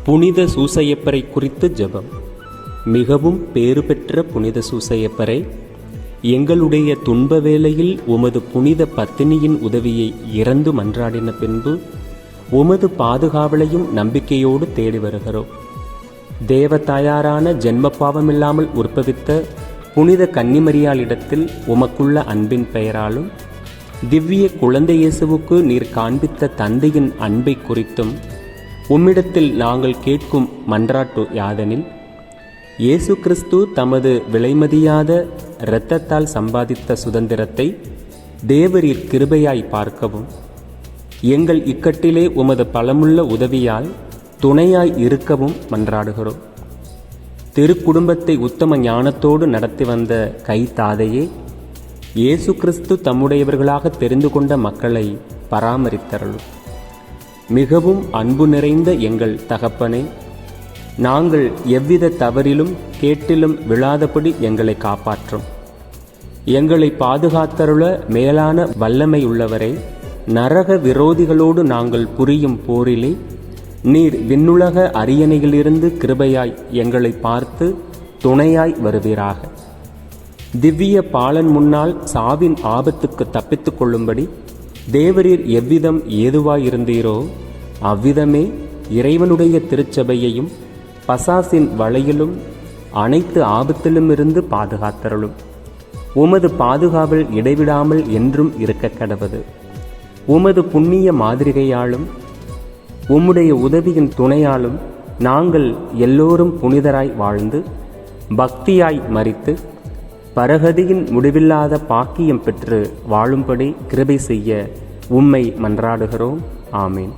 புனித சூசையப்பரை குறித்து ஜெபம். மிகவும் பேறு பெற்ற புனித சூசையப்பரை, எங்களுடைய துன்ப வேளையில் உமது புனித பத்தினியின் உதவியை இறந்து மன்றாடின பின்பு உமது பாதுகாவலையும் நம்பிக்கையோடு தேடி வருகிறோம். தேவ தாயாரான ஜென்ம பாவமில்லாமல் உற்பவித்த புனித கன்னிமரியாளிடத்தில் உமக்குள்ள அன்பின் பெயராலும் திவ்ய குழந்தை இயேசுவுக்கு நீர் காண்பித்த தந்தையின் அன்பை குறித்தும் உம்மிடத்தில் நாங்கள் கேட்கும் மன்றாட்டு யாதெனில், இயேசு கிறிஸ்து தமது விலைமதியாத இரத்தத்தால் சம்பாதித்த சுதந்திரத்தை தேவரீர் கிருபையாய் பார்க்கவும், எங்கள் இக்கட்டிலே உமது பலமுள்ள உதவியால் துணையாய் இருக்கவும் மன்றாடுகிறோம். திருக்குடும்பத்தை உத்தம ஞானத்தோடு நடத்தி வந்த கைத்தாதையே, இயேசு கிறிஸ்து தம்முடையவர்களாக தெரிந்து கொண்ட மக்களை பராமரித்தருளும். மிகவும் அன்பு நிறைந்த எங்கள் தகப்பனே, நாங்கள் எவ்வித தவறிலும் கேட்டிலும் விழாதபடி எங்களை காப்பாற்றும். எங்களை பாதுகாத்தருள மேலான வல்லமை உள்ளவரை, நரக விரோதிகளோடு நாங்கள் புரியும் போரிலே நீர் விண்ணுலக அரியணையிலிருந்து கிருபையாய் எங்களை பார்த்து துணையாய் வருவீராக. திவ்ய பாலன் முன்னால் சாவின் ஆபத்துக்கு தப்பித்துக் கொள்ளும்படி தேவரீர் எவ்விதம் ஏதுவாயிருந்தீரோ அவ்விதமே இறைவனுடைய திருச்சபையையும் பசாசின் வலையிலும் அனைத்து ஆபத்திலுமிருந்து பாதுகாத்தருளும். உமது பாதுகாவல் இடைவிடாமல் என்றும் இருக்க கடவது. உமது புண்ணிய மாதிரிகையாலும் உம்முடைய உதவியின் துணையாலும் நாங்கள் எல்லோரும் புனிதராய் வாழ்ந்து பக்தியாய் மரித்து பரகதியின் முடிவில்லாத பாக்கியம் பெற்று வாழும்படி கிருபை செய்ய உம்மை மன்றாடுகிறோம். ஆமீன்.